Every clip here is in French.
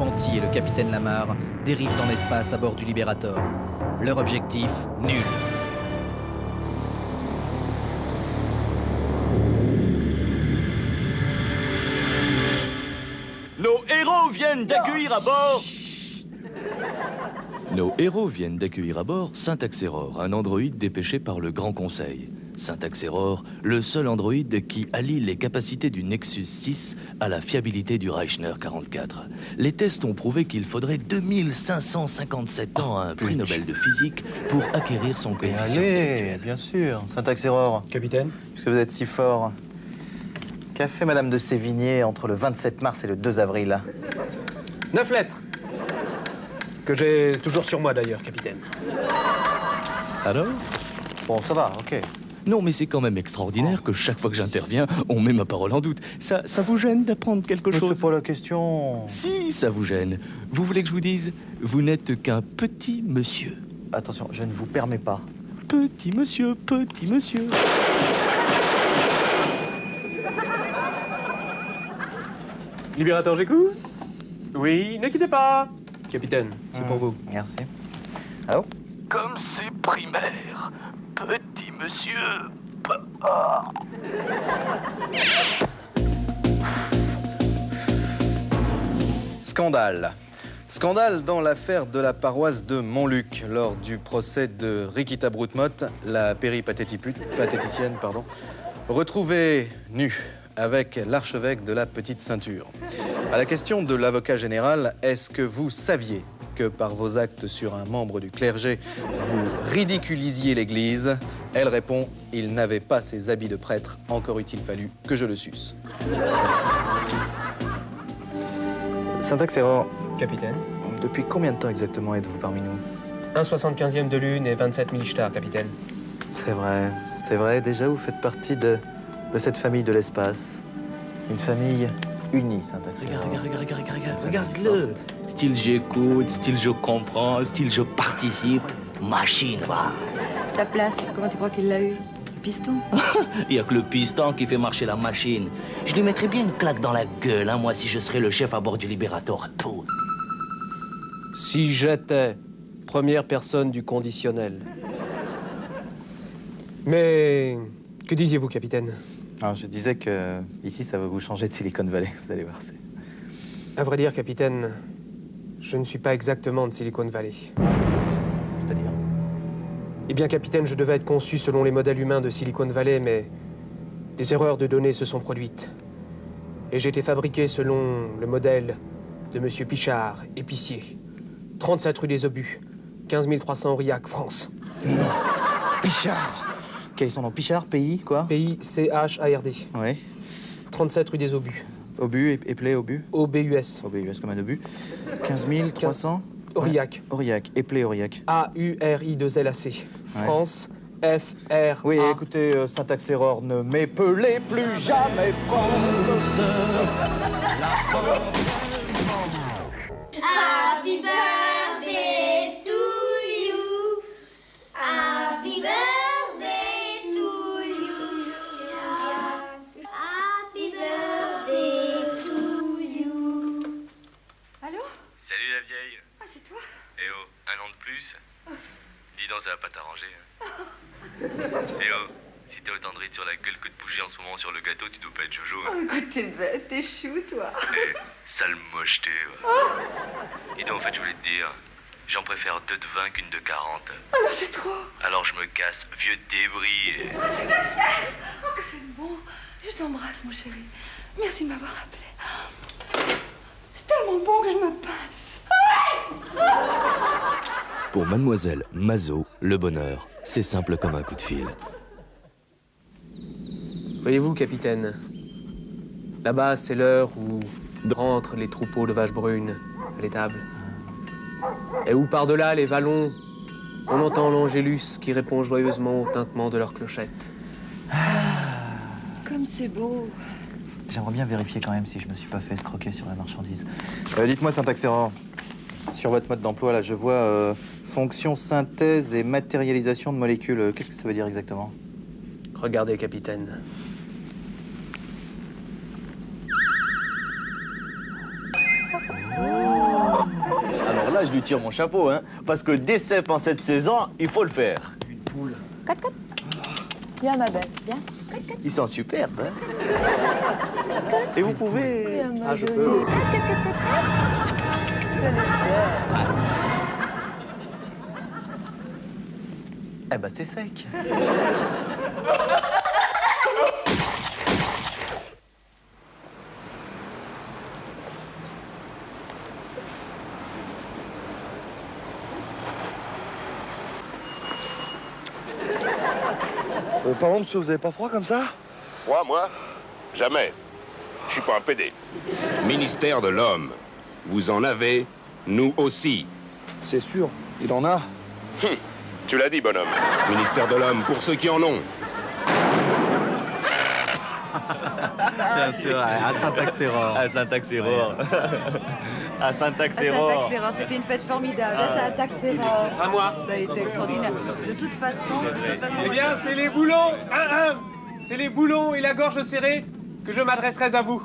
Charpentier et le capitaine Lamar dérivent dans l'espace à bord du Liberator. Leur objectif, nul. Nos héros viennent d'accueillir à bord... Nos héros viennent d'accueillir à bord Syntax Error, un androïde dépêché par le Grand Conseil. Syntax Error, le seul androïde qui allie les capacités du Nexus 6 à la fiabilité du Reichner 44. Les tests ont prouvé qu'il faudrait 2557 ans à un prix Nobel de physique pour acquérir son coefficient intellectuel. Bien sûr, Syntax Error. Capitaine? Puisque vous êtes si fort. Qu'a fait Madame de Sévigné entre le 27 mars et le 2 avril? 9 lettres. Que j'ai toujours sur moi d'ailleurs, capitaine. Alors? Bon, ça va, ok. Non, mais c'est quand même extraordinaire que chaque fois que j'interviens, on met ma parole en doute. Ça vous gêne d'apprendre quelque Mais chose? c'est pas la question. Si, ça vous gêne. Vous voulez que je vous dise? Vous n'êtes qu'un petit monsieur. Attention, je ne vous permets pas. Petit monsieur, petit monsieur. Libérateur, j'écoute? Oui, ne quittez pas. Capitaine, c'est pour vous. Merci. Allô? Comme c'est primaire, petit monsieur. Scandale. Scandale dans l'affaire de la paroisse de Montluc. Lors du procès de Rikita Broutmott, la péripatéticienne, retrouvée nue avec l'archevêque de la Petite Ceinture. À la question de l'avocat général, est-ce que vous saviez que par vos actes sur un membre du clergé, vous ridiculisiez l'Église? Elle répond, il n'avait pas ses habits de prêtre, encore eût-il fallu que je le suce. Merci. Syntax Error. Capitaine? Depuis combien de temps exactement êtes-vous parmi nous? 1/75e de lune et 27 millistar, capitaine. C'est vrai, déjà vous faites partie de cette famille de l'espace. Une famille unie, Syntax Error. Regarde-le. Style j'écoute, style je comprends, style je participe. Machine, va. Sa place, comment tu crois qu'il l'a eu? Le piston? Il n'y a que le piston qui fait marcher la machine. Je lui mettrais bien une claque dans la gueule, hein, moi, si je serais le chef à bord du Liberator. Tout. Si j'étais première personne du conditionnel. Mais que disiez-vous, capitaine? Alors, je disais que ici, ça va vous changer de Silicon Valley, vous allez voir. À vrai dire, capitaine, je ne suis pas exactement de Silicon Valley. C'est-à-dire? Eh bien, capitaine, je devais être conçu selon les modèles humains de Silicon Valley, mais des erreurs de données se sont produites. Et j'ai été fabriqué selon le modèle de Monsieur Pichard, épicier. 37 rue des Obus, 15 300 Aurillac, France. Non. Pichard. Quel est son nom? Pichard, pays, quoi? Pays C-H-A-R-D. Oui. 37 rue des Obus. Obus, éplé, obus? O-B-U-S. OBUS comme un obus. 15 300? Aurillac. Ouais. Aurillac, éplé, Aurillac. A-U-R-I-2-L-A-C. France, F-R-A. Oui, écoutez, Syntax Error, ne m'épelez plus jamais France. Happy birthday to you. Happy birthday to you. Happy birthday to you. Allô? Salut la vieille. Ah, c'est toi? Eh oh, un an de plus? Dis donc, ça va pas t'arranger. Hein. Eh oh, si t'as autant de rides sur la gueule que de bouger en ce moment sur le gâteau, tu dois pas être Jojo. Oh, écoute, t'es bête, t'es chou, toi. Eh, sale mocheté. Ouais. Dis donc, en fait, je voulais te dire, j'en préfère 2 de 20 qu'une de 40. Oh non, c'est trop. Alors je me casse, vieux débris. Et... Oh, c'est ça, chérie. Oh, que c'est bon. Je t'embrasse, mon chéri. Merci de m'avoir appelé. C'est tellement bon que je me passe. Pour Mademoiselle Mazot, le bonheur, c'est simple comme un coup de fil. Voyez-vous, capitaine, là-bas, c'est l'heure où rentrent les troupeaux de vaches brunes à l'étable. Et où, par-delà les vallons, on entend l'angélus qui répond joyeusement au tintement de leurs clochettes. Comme c'est beau. J'aimerais bien vérifier quand même si je me suis pas fait escroquer sur la marchandise. Dites-moi, Syntax Error, sur votre mode d'emploi, là, je vois fonction, synthèse et matérialisation de molécules. Qu'est-ce que ça veut dire exactement? Regardez, capitaine. Oh, là, je lui tire mon chapeau, hein. Parce que des cèpes en cette saison, il faut le faire. Cat, cat. Viens, ma belle, viens. Ils sont superbes, hein. Et vous pouvez... Viens, ma Ah, je jolie. peux. Cat, cat, cat, cat, cat. Je l'ai fait. Eh ben, c'est sec. Pardon, monsieur, vous avez pas froid comme ça? Froid, moi? Jamais. Je suis pas un PD. Ministère de l'Homme. Vous en avez, nous aussi. C'est sûr, il en a. Tu l'as dit, bonhomme. Ministère de l'Homme, pour ceux qui en ont. Bien sûr, à Saint-Axéror. À Saint-Axéror. À Saint-Axéror. Saint-Axéror, c'était une fête formidable. À Saint-Axéror. À moi. Ça a été extraordinaire. De toute façon. Eh bien, c'est les boulons. C'est les boulons et la gorge serrée que je m'adresserai à vous.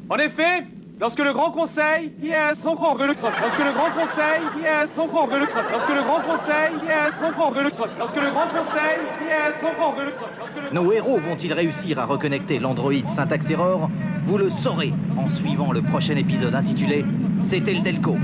En effet, lorsque le Grand Conseil y a son cours de luxe, lorsque le Grand Conseil y a son cours de luxe, lorsque le Grand Conseil y a son cours de luxe, lorsque le Grand Conseil y a son cours de luxe, Nos héros vont-ils réussir à reconnecter l'androïde Saint-Axéror? Vous le saurez en suivant le prochain épisode intitulé C'était le Delco.